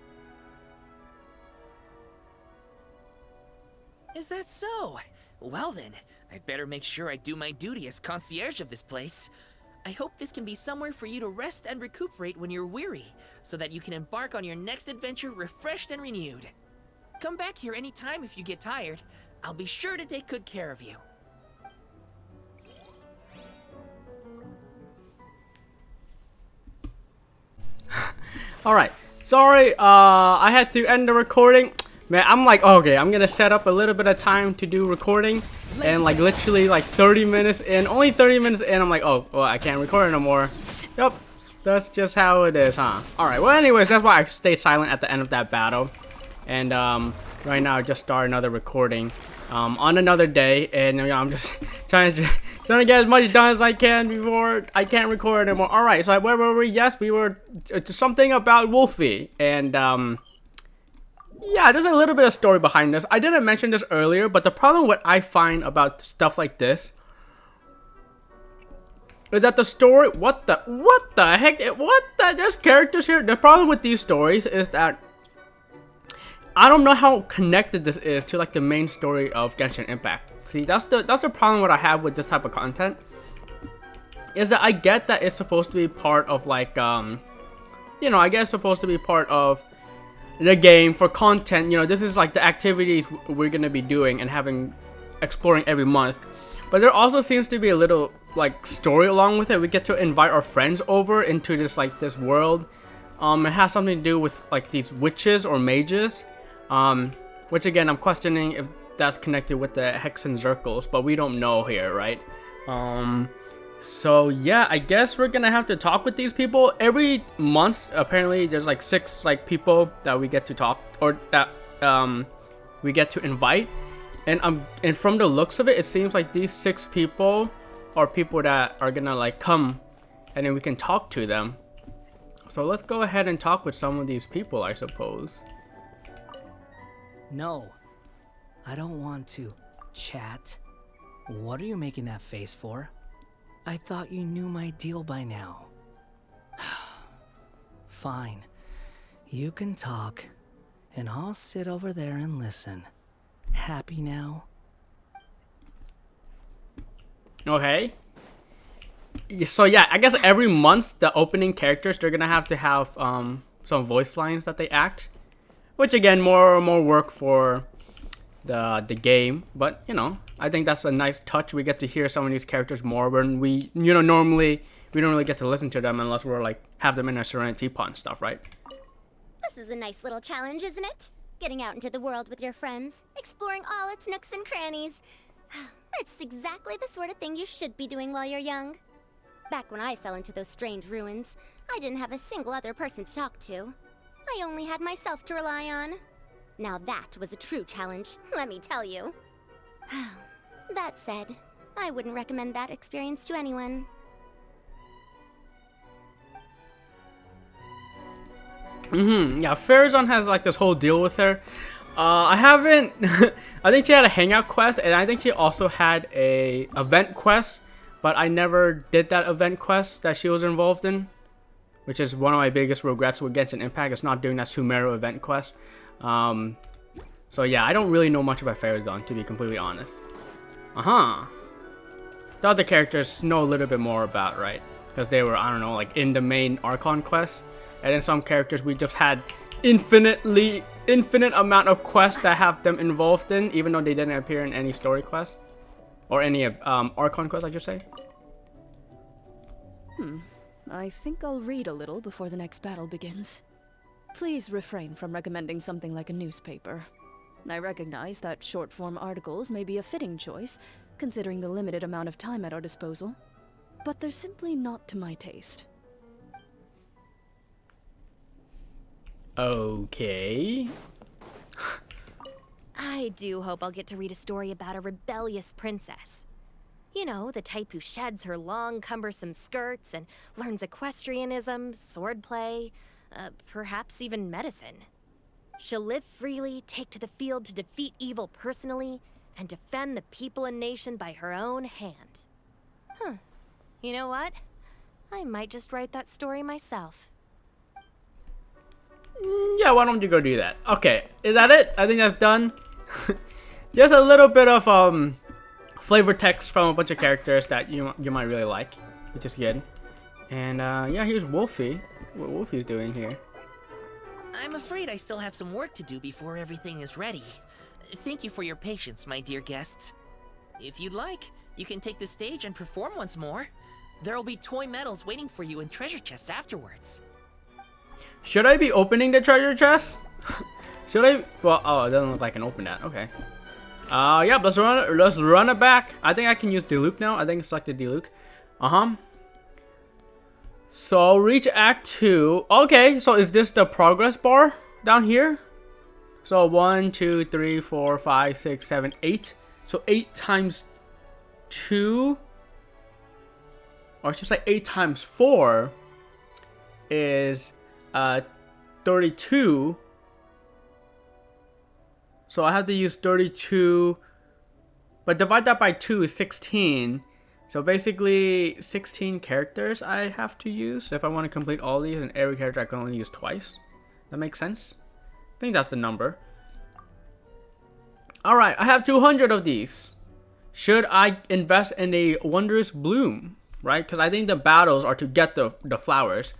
Is that so? Well then, I'd better make sure I do my duty as concierge of this place. I hope this can be somewhere for you to rest and recuperate when you're weary, so that you can embark on your next adventure refreshed and renewed. Come back here anytime if you get tired. I'll be sure to take good care of you. Alright, sorry, I had to end the recording. Man, I'm like, okay, I'm gonna set up a little bit of time to do recording. And like literally like 30 minutes in, only 30 minutes in, I'm like, oh, well, I can't record no more. Yep, that's just how it is, huh? Alright, well anyways, that's why I stayed silent at the end of that battle. And right now I just started another recording on another day. And you know, I'm just trying to get as much done as I can before I can't record anymore. Alright, so where were we? Yes, we were something about Wolfie. And yeah, there's a little bit of story behind this. I didn't mention this earlier, but the problem what I find about stuff like this is that the story, what the heck, there's characters here. The problem with these stories is that I don't know how connected this is to like the main story of Genshin Impact. See, that's the problem what I have with this type of content. Is that I get that it's supposed to be part of like you know, I guess it's supposed to be part of the game for content. You know, this is like the activities we're gonna be doing and exploring every month. But there also seems to be a little like story along with it. We get to invite our friends over into this world. It has something to do with like these witches or mages. Which again, I'm questioning if that's connected with the Hexen Circles, but we don't know here, right? So yeah, I guess we're gonna have to talk with these people every month. Apparently, there's like 6 like people that we get to talk or that we get to invite, and from the looks of it, it seems like these 6 people are people that are gonna like come, and then we can talk to them. So let's go ahead and talk with some of these people, I suppose. No, I don't want to chat. What are you making that face for? I thought you knew my deal by now. Fine, you can talk, and I'll sit over there and listen. Happy now? Okay. So yeah, I guess every month the opening characters, they're gonna have to have some voice lines that they act, which again, more work for the game, but you know, I think that's a nice touch. We get to hear some of these characters more when we, you know, normally we don't really get to listen to them unless we're like have them in a Serenity Pod and stuff, right? This is a nice little challenge, isn't it? Getting out into the world with your friends, exploring all its nooks and crannies. It's exactly the sort of thing you should be doing while you're young. Back when I fell into those strange ruins, I didn't have a single other person to talk to. I only had myself to rely on. Now that was a true challenge, let me tell you. That said, I wouldn't recommend that experience to anyone. Yeah, Farazan has like this whole deal with her. I haven't. I think she had a hangout quest, and I think she also had a event quest, but I never did that event quest that she was involved in, which is one of my biggest regrets with Genshin Impact, is not doing that Sumeru event quest. So yeah, I don't really know much about Farazan, to be completely honest. The other characters know a little bit more about, right? Because they were, I don't know, like in the main Archon quest. And then some characters we just had infinite amount of quests that have them involved in, even though they didn't appear in any story quests. Or any of Archon quests, I should say. I think I'll read a little before the next battle begins. Please refrain from recommending something like a newspaper. I recognize that short-form articles may be a fitting choice, considering the limited amount of time at our disposal, but they're simply not to my taste. Okay. I do hope I'll get to read a story about a rebellious princess. You know, the type who sheds her long, cumbersome skirts and learns equestrianism, swordplay, perhaps even medicine. She'll live freely, take to the field to defeat evil personally, and defend the people and nation by her own hand. You know what? I might just write that story myself. Yeah, why don't you go do that? Okay, is that it? I think that's done. Just a little bit of flavor text from a bunch of characters that you might really like, which is good. And yeah, here's Wolfie. That's what Wolfie's doing here. I'm afraid I still have some work to do before everything is ready. Thank you for your patience, my dear guests. If you'd like, you can take the stage and perform once more. There'll be toy medals waiting for you in treasure chests afterwards. Should I be opening the treasure chest? Should I? Well, oh, it doesn't look like I can open that. Okay. Yeah, let's run it back. I think I can use Diluc now. I think it's selected Diluc. So reach Act 2. Okay, so is this the progress bar down here? So 1, 2, 3, 4, 5, 6, 7, 8. So 8 times 2, or I should say 8 times 4 is 32. So I have to use 32, but divide that by 2 is 16. So basically 16 characters I have to use if I want to complete all these, and every character I can only use twice. That makes sense? I think that's the number. Alright, I have 200 of these. Should I invest in a Wondrous Bloom? Right? Because I think the battles are to get the flowers.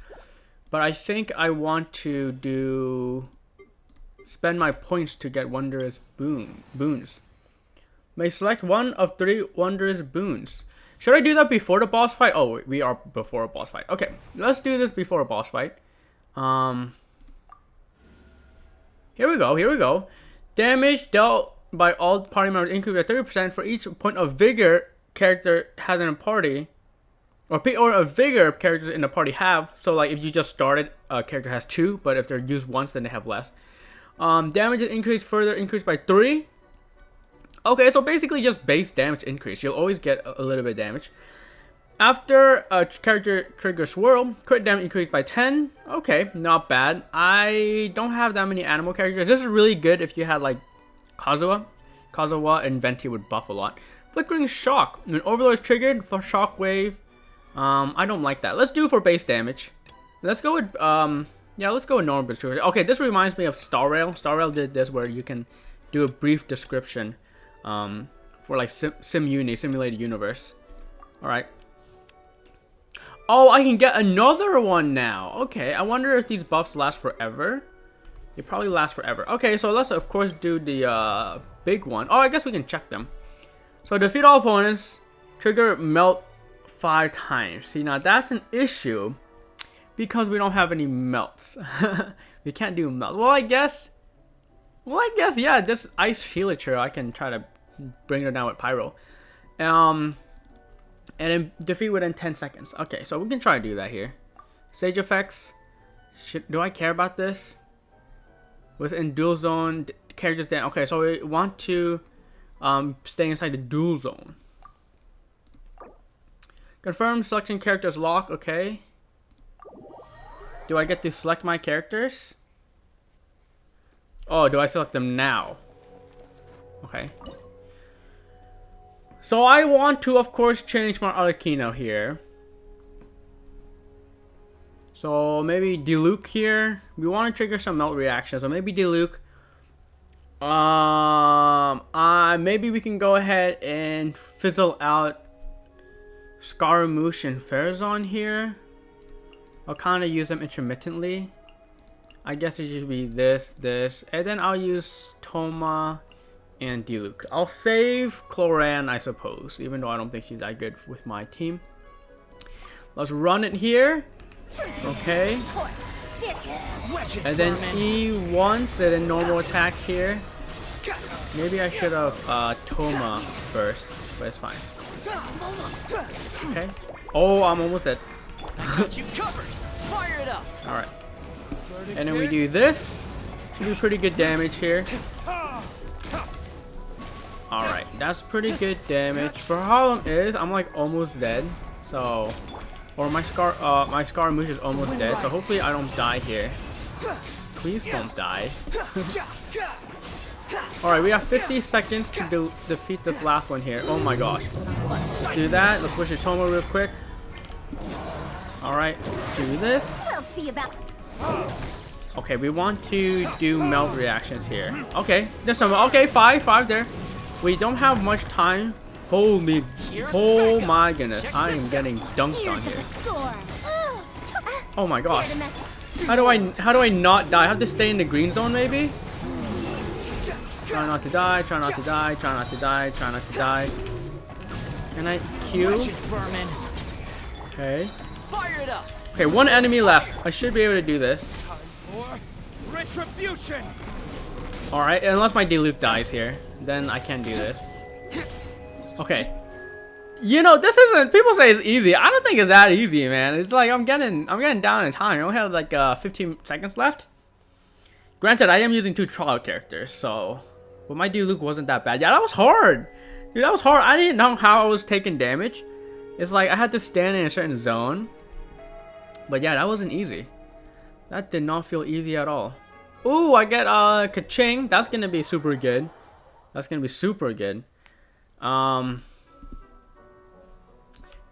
But I think I want to spend my points to get Wondrous Boons. May select one of 3 Wondrous Boons. Should I do that before the boss fight? Oh, we are before a boss fight. Okay, let's do this before a boss fight. Here we go. Damage dealt by all party members increased by 30% for each point of vigor character has in a party. Or a vigor characters in the party have. So like if you just started, a character has 2, but if they're used once, then they have less. Damage is increased by 3. Okay, so basically just base damage increase. You'll always get a little bit of damage. After a character triggers swirl, crit damage increased by 10. Okay, not bad. I don't have that many animal characters. This is really good if you had like Kazuha. Kazuha and Venti would buff a lot. Flickering shock. When overlord is triggered for shockwave. I don't like that. Let's do for base damage. Let's go with yeah, let's go with normal distribution. Okay, this reminds me of Star Rail. Star Rail did this where you can do a brief description for like simulated universe. All right. Oh, I can get another one now. Okay, I wonder if these buffs last forever. They probably last forever. Okay, so let's of course do the big one. Oh, I guess we can check them. So defeat all opponents. Trigger melt 5 times. See, now that's an issue because we don't have any melts. We can't do melt. Well, I guess, yeah, this ice healature, I can try to bring her down with pyro. And then defeat within 10 seconds. Okay, so we can try to do that here. Stage effects. Do I care about this? Within dual zone, characters then. Okay, so we want to stay inside the dual zone. Confirm selection characters lock. Okay. Do I get to select my characters? Oh, do I select them now? Okay. So I want to, of course, change my Arlecchino here. So maybe Diluc here. We want to trigger some melt reactions. So maybe Diluc. Maybe we can go ahead and fizzle out Scaramouche and Farazan here. I'll kind of use them intermittently. I guess it should be this, and then I'll use Toma and Diluc. I'll save Cloran, I suppose, even though I don't think she's that good with my team. Let's run it here. Okay. And then E once, and then normal attack here. Maybe I should have Toma first, but it's fine. Okay. Oh, I'm almost dead. Alright. And then we do this. Should be pretty good damage here. Alright, that's pretty good damage. For Harlem is, I'm like almost dead. So, or my Scaramouche is almost dead. So hopefully I don't die here. Please don't die. Alright, we have 50 seconds to defeat this last one here. Oh my gosh. Let's do that. Let's switch to Toma real quick. Alright, do this. We'll see about. Okay, we want to do melt reactions here. Okay, there's some. Okay, five there. We don't have much time. Holy, oh my goodness, I am getting dunked on here. Oh my gosh. How do I not die? I have to stay in the green zone maybe? Try not to die, try not to die, try not to die, try not to die. Can I Q? Okay. Okay, one enemy left. I should be able to do this. Alright, unless my Diluc dies here, then I can do this. Okay. You know, this isn't, people say it's easy. I don't think it's that easy, man. It's like I'm getting down in time. I only have like 15 seconds left. Granted, I am using 2 trial characters, so but my Diluc wasn't that bad. Yeah, that was hard. Dude, that was hard. I didn't know how I was taking damage. It's like I had to stand in a certain zone. But yeah, that wasn't easy. That did not feel easy at all. Ooh, I get Kaching. That's gonna be super good. That's gonna be super good. And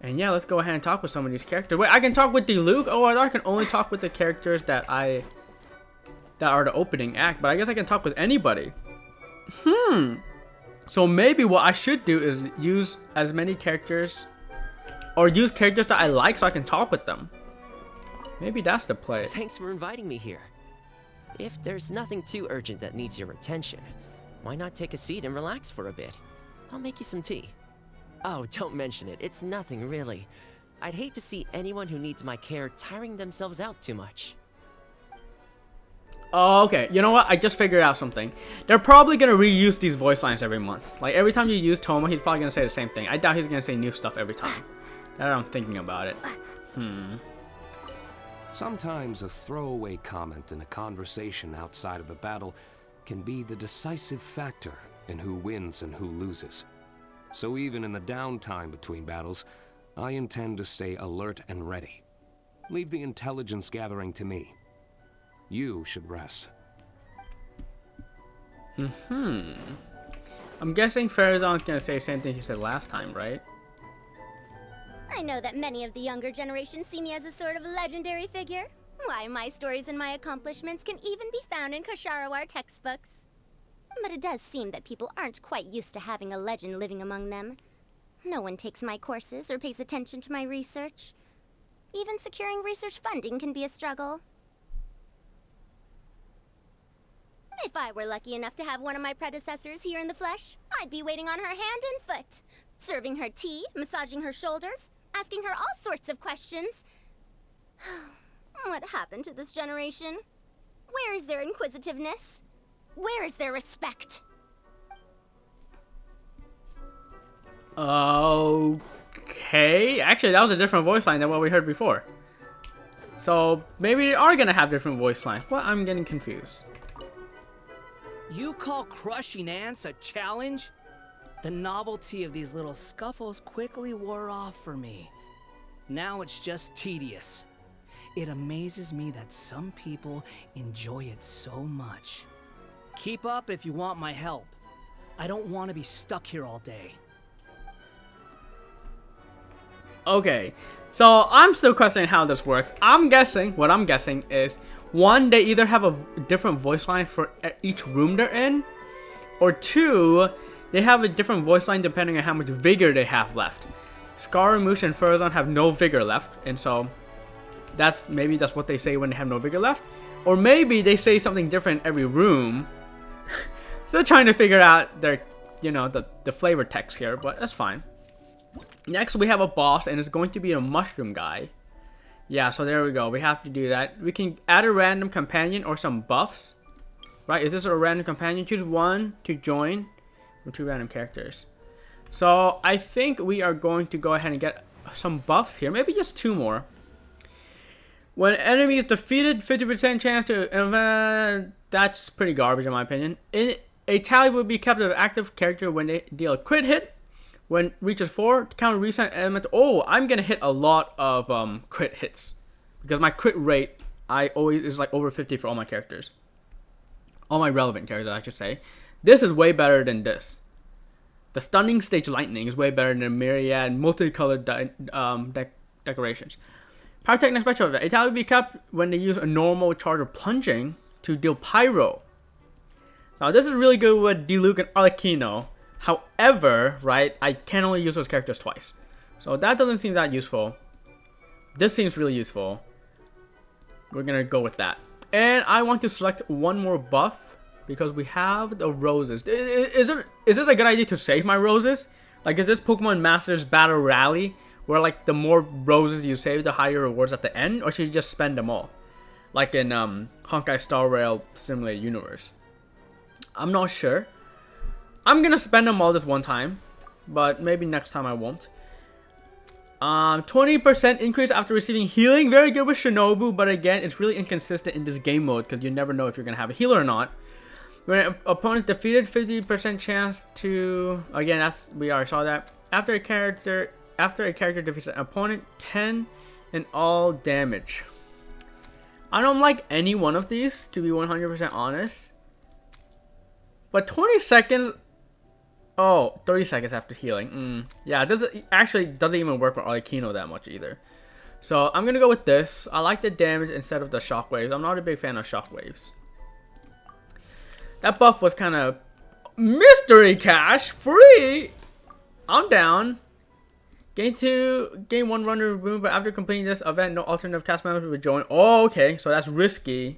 yeah, let's go ahead and talk with some of these characters. Wait, I can talk with Diluc? Oh, I thought I can only talk with the characters that are the opening act, but I guess I can talk with anybody. So maybe what I should do is use as many characters, or use characters that I like so I can talk with them. Maybe that's the play. Thanks for inviting me here. If there's nothing too urgent that needs your attention, why not take a seat and relax for a bit? I'll make you some tea. Oh, don't mention it. It's nothing, really. I'd hate to see anyone who needs my care tiring themselves out too much. Oh, okay. You know what? I just figured out something. They're probably going to reuse these voice lines every month. Like, every time you use Toma, he's probably going to say the same thing. I doubt he's going to say new stuff every time. Now that I'm thinking about it. Sometimes a throwaway comment in a conversation outside of the battle can be the decisive factor in who wins and who loses. So even in the downtime between battles, I intend to stay alert and ready. Leave the intelligence gathering to me. You should rest. I'm guessing Farazan's gonna say the same thing he said last time, right? I know that many of the younger generation see me as a sort of legendary figure. Why, my stories and my accomplishments can even be found in Kosharawar textbooks. But it does seem that people aren't quite used to having a legend living among them. No one takes my courses or pays attention to my research. Even securing research funding can be a struggle. If I were lucky enough to have one of my predecessors here in the flesh, I'd be waiting on her hand and foot, serving her tea, massaging her shoulders, asking her all sorts of questions. What happened to this generation? Where is their inquisitiveness? Where is their respect? Okay. Actually, that was a different voice line than what we heard before. So maybe they are gonna have different voice lines. Well, I'm getting confused. You call crushing ants a challenge? The novelty of these little scuffles quickly wore off for me. Now it's just tedious. It amazes me that some people enjoy it so much. Keep up if you want my help. I don't want to be stuck here all day. Okay, so I'm still questioning how this works. What I'm guessing is, one, they either have a different voice line for each room they're in, or two, they have a different voice line depending on how much vigor they have left. Scaramouche and Furzon have no vigor left, and so maybe that's what they say when they have no vigor left. Or maybe they say something different in every room. Still trying to figure out their, the flavor text here, but that's fine. Next we have a boss, and it's going to be a mushroom guy. Yeah, so there we go. We have to do that. We can add a random companion or some buffs. Right, is this a random companion? Choose one to join from 2 random characters. So I think we are going to go ahead and get some buffs here. Maybe just 2 more. When enemy is defeated, 50% chance to... that's pretty garbage in my opinion. A tally will be kept of active character when they deal a crit hit. When reaches 4, counter reset element. Oh, I'm gonna hit a lot of crit hits. Because my crit rate, is like over 50 for all my characters. All my relevant characters, I should say. This is way better than this. The Stunning Stage Lightning is way better than Myriad multicolored decorations. Power Technique Special Event. A tally will be kept when they use a normal charge of plunging to deal Pyro. Now this is really good with Diluc and Arlecchino. However, right, I can only use those characters twice. So that doesn't seem that useful. This seems really useful. We're gonna go with that. And I want to select one more buff because we have the roses. Is it a good idea to save my roses? Like, is this Pokemon Masters Battle Rally where like the more roses you save, the higher rewards at the end? Or should you just spend them all? Like in Honkai Star Rail Simulated Universe. I'm not sure. I'm gonna spend them all this one time, but maybe next time I won't. 20% increase after receiving healing. Very good with Shinobu, but again, it's really inconsistent in this game mode because you never know if you're gonna have a healer or not. When an opponent's defeated, 50% chance to... Again, we already saw that. After a character defeats an opponent, 10 in all damage. I don't like any one of these, to be 100% honest. But 20 seconds... Oh, 30 seconds after healing. Yeah, this actually doesn't even work with Arlecchino that much either. So I'm gonna go with this. I like the damage instead of the shockwaves. I'm not a big fan of shockwaves. That buff was kind of mystery cash free. I'm down. Gain 1 runner room, but after completing this event, no alternative cast members will join. Oh, okay, so that's risky.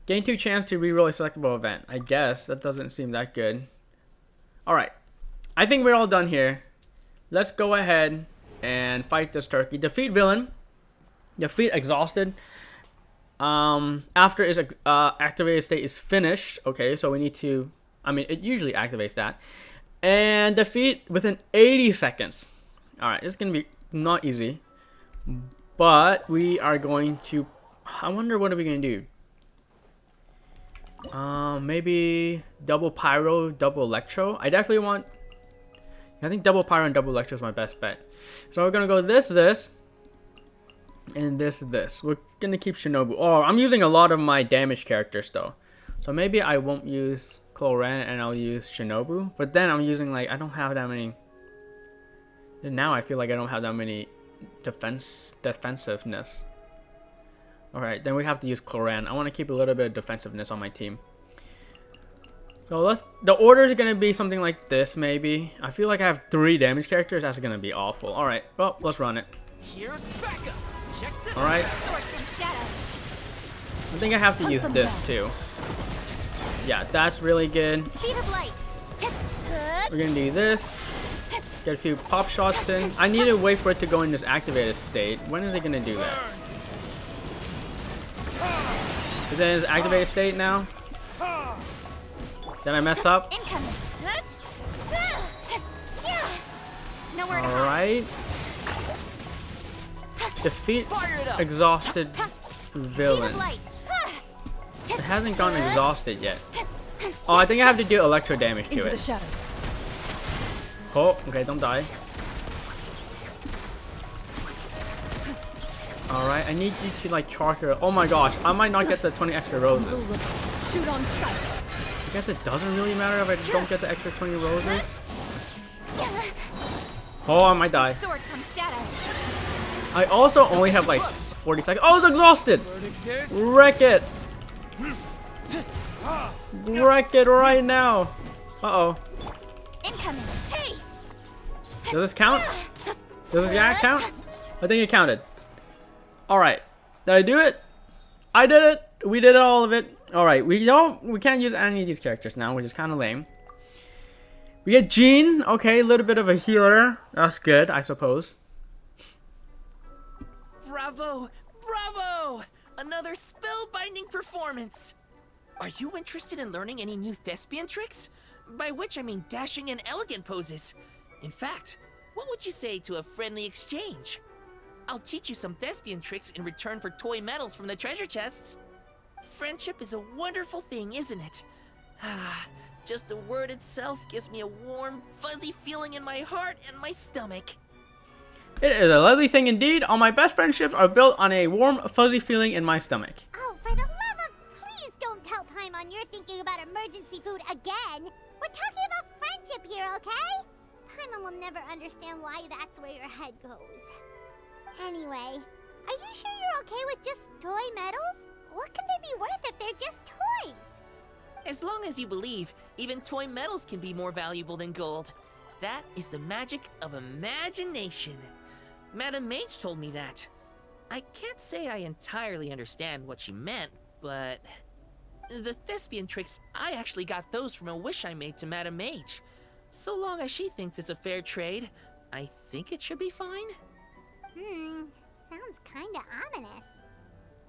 Gain 2 chance to reroll a selectable event. I guess that doesn't seem that good. Alright, I think we're all done here. Let's go ahead and fight this turkey. Defeat villain. Defeat exhausted. After its activated state is finished. Okay, so we need to... I mean, it usually activates that. And defeat within 80 seconds. Alright, it's going to be not easy. But we are going to... I wonder what are we going to do. Maybe double Pyro, double Electro. I definitely want... I think double Pyro and double Electro is my best bet. So we're gonna go this, and this. We're gonna keep Shinobu. Oh, I'm using a lot of my damage characters though. So maybe I won't use Cloran and I'll use Shinobu. But then I'm using like, I don't have that many... And now I feel like I don't have that many defensiveness. Alright, then we have to use Cloran. I want to keep a little bit of defensiveness on my team. So the order is going to be something like this, maybe. I feel like I have 3 damage characters. That's going to be awful. Alright, well, let's run it. Alright. I think I have to use this too. Yeah, that's really good. We're going to do this. Get a few pop shots in. I need to wait for it to go in this activated state. When is it gonna do that? Is it in its activated state now? Did I mess up? Incoming. Nowhere to hide. Alright. Defeat exhausted villain. Light. It hasn't gone exhausted yet. Oh, I think I have to do electro damage to Into the it. shadows. Oh, okay, don't die. Alright, I need you to like charge her. Oh my gosh, I might not get the 20 extra roses. Shoot on sight. I guess it doesn't really matter if I don't get the extra 20 roses. Oh, I might die. Sword comes shadow. I also only have like 40 seconds. Oh, it's exhausted! Wreck it! Wreck it right now! Uh-oh. Incoming. Hey. Does this count? Does this count? I think it counted. Alright. Did I do it? I did it! We did all of it. Alright, we can't use any of these characters now, which is kind of lame. We get Jean. Okay, a little bit of a healer. That's good, I suppose. Bravo! Bravo! Another spellbinding performance! Are you interested in learning any new thespian tricks? By which I mean dashing and elegant poses. In fact, what would you say to a friendly exchange? I'll teach you some thespian tricks in return for toy medals from the treasure chests. Friendship is a wonderful thing, isn't it? Ah, just the word itself gives me a warm, fuzzy feeling in my heart and my stomach. It is a lovely thing indeed. All my best friendships are built on a warm, fuzzy feeling in my stomach. Oh, for the love of... Please don't tell Paimon you're thinking about emergency food again. We're talking about friendship here, okay? Paimon will never understand why that's where your head goes. Anyway, are you sure you're okay with just toy medals? What can they be worth if they're just toys? As long as you believe, even toy medals can be more valuable than gold. That is the magic of imagination. Madame Mage told me that. I can't say I entirely understand what she meant, but... The thespian tricks, I actually got those from a wish I made to Madame Mage. So long as she thinks it's a fair trade, I think it should be fine. Sounds kinda ominous.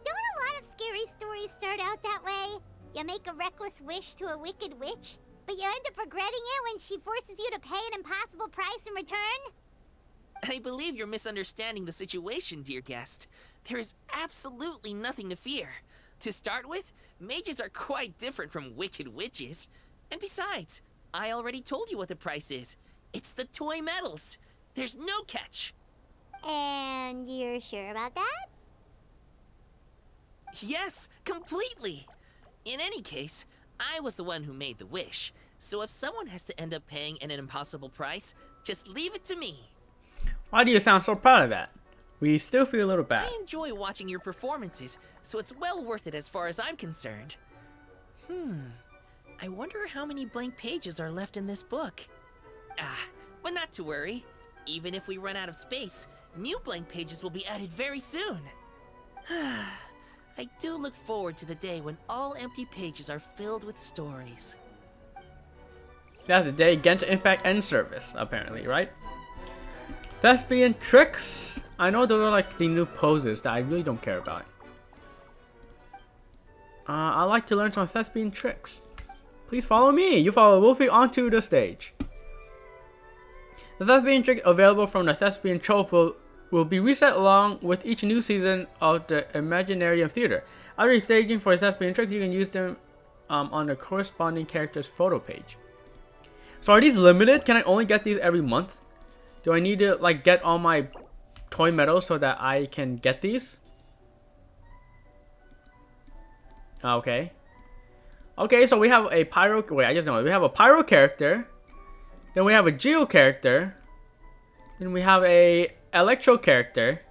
Don't a lot of scary stories start out that way? You make a reckless wish to a wicked witch, but you end up regretting it when she forces you to pay an impossible price in return? I believe you're misunderstanding the situation, dear guest. There is absolutely nothing to fear. To start with, mages are quite different from wicked witches. And besides, I already told you what the price is. It's the toy medals. There's no catch. And you're sure about that? Yes, completely. In any case, I was the one who made the wish. So if someone has to end up paying an impossible price, just leave it to me. Why do you sound so proud of that? We still feel a little bad. I enjoy watching your performances, so it's well worth it as far as I'm concerned. I wonder how many blank pages are left in this book. But not to worry. Even if we run out of space, new blank pages will be added very soon. I do look forward to the day when all empty pages are filled with stories. That's the day Genshin Impact ends service, apparently, right? Thespian tricks. I know those are like the new poses that I really don't care about. I like to learn some thespian tricks. Please follow me. You follow Wolfie onto the stage. The thespian trick available from the thespian trove will be reset along with each new season of the Imaginarium Theater. After staging for thespian tricks, you can use them on the corresponding character's photo page. So are these limited? Can I only get these every month? Do I need to like get all my toy medals so that I can get these? Okay. Okay, so we have a pyro. Wait, I just know. We have a pyro character. Then we have a geo character. Then we have a electro character.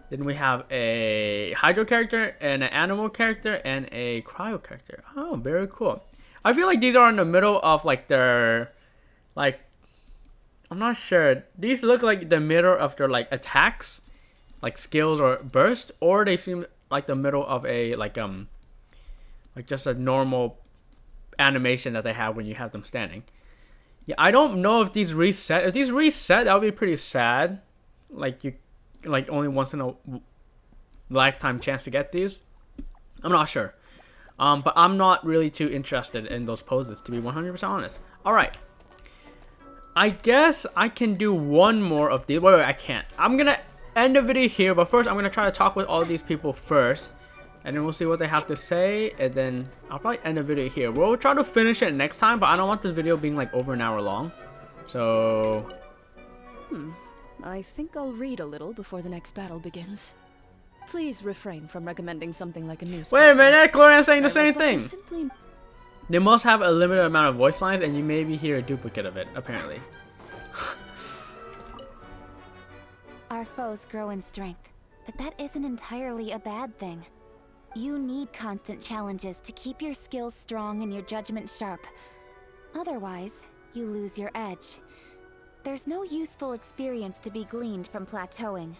Then we have a hydro character and an animal character and a cryo character. Oh, very cool. I feel like these are in the middle of like their, like, I'm not sure. These look like the middle of their like attacks, like skills or burst, or they seem like the middle of a like just a normal animation that they have when you have them standing. Yeah, I don't know if these reset. If these reset, that would be pretty sad. Like only once in a lifetime chance to get these. I'm not sure. But I'm not really too interested in those poses, to be 100% honest. All right. I guess I can do one more of these. Wait, I can't. I'm gonna end the video here, but first I'm gonna try to talk with all these people first, and then we'll see what they have to say, and then I'll probably end the video here. We'll try to finish it next time, but I don't want this video being like over an hour long. So I think I'll read a little before the next battle begins. Please refrain from recommending something like a newspaper. wait a minute, Chlorian's saying the same But thing. simply They must have a limited amount of voice lines, and you maybe hear a duplicate of it, apparently. Our foes grow in strength, but that isn't entirely a bad thing. You need constant challenges to keep your skills strong and your judgment sharp. Otherwise, you lose your edge. There's no useful experience to be gleaned from plateauing.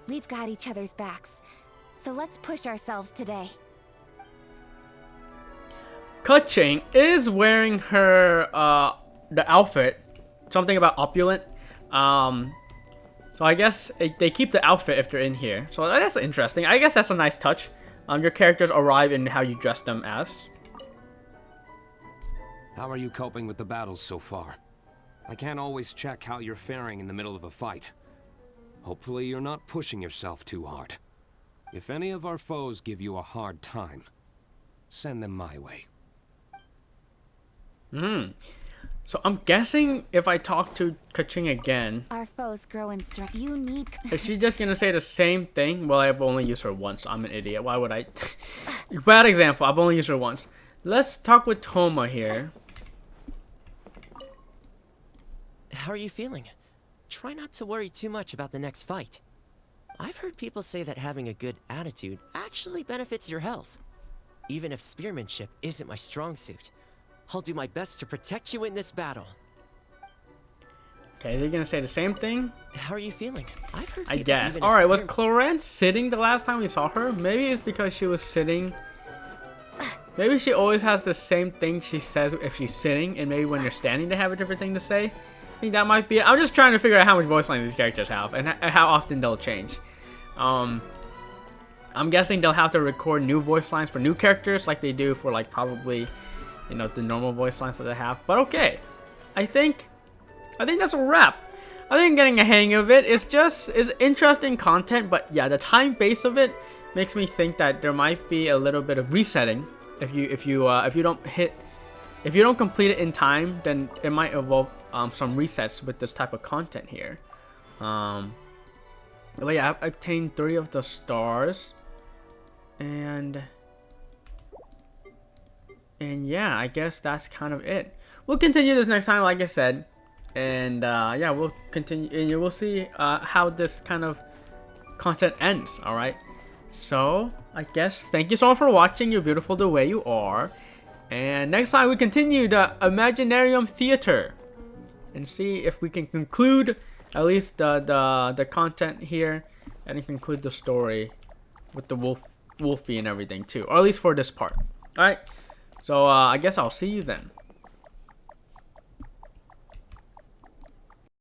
We've got each other's backs, so let's push ourselves today. Keqing is wearing her the outfit, something about opulent. So I guess they keep the outfit if they're in here. So that's interesting. I guess that's a nice touch. Your characters arrive in how you dress them as. How are you coping with the battles so far? I can't always check how you're faring in the middle of a fight. Hopefully you're not pushing yourself too hard. If any of our foes give you a hard time, send them my way. So I'm guessing if I talk to Keqing again, Our foes grow in strength. You need. is she just gonna say the same thing? Well, I've only used her once. I'm an idiot. Why would I? Bad example. I've only used her once. Let's talk with Toma here. How are you feeling? Try not to worry too much about the next fight. I've heard people say that having a good attitude actually benefits your health. Even if spearmanship isn't my strong suit, I'll do my best to protect you in this battle. Okay, they're gonna say the same thing. How are you feeling? I've heard I people guess. even if Alright, was spear- Chlorant sitting the last time we saw her? Maybe it's because she was sitting. Maybe she always has the same thing she says if she's sitting, and maybe when you're standing they have a different thing to say. I think that might be it. I'm just trying to figure out how much voice line these characters have and how often they'll change. I'm guessing they'll have to record new voice lines for new characters like they do for like probably, you know, the normal voice lines that they have. But okay, I think that's a wrap. I think getting a hang of it is interesting content, but yeah, the time base of it makes me think that there might be a little bit of resetting if you don't complete it in time, then it might involve some resets with this type of content here. But yeah, I've obtained 3 of the stars, and yeah, I guess that's kind of it. We'll continue this next time, like I said, and yeah, we'll continue, and you will see how this kind of content ends. All right, so I guess thank you so much for watching. You're beautiful the way you are, and next time we continue the Imaginarium Theater and see if we can conclude at least the content here, and then conclude the story with the Wolfie and everything too, or at least for this part. All right, so I guess I'll see you then.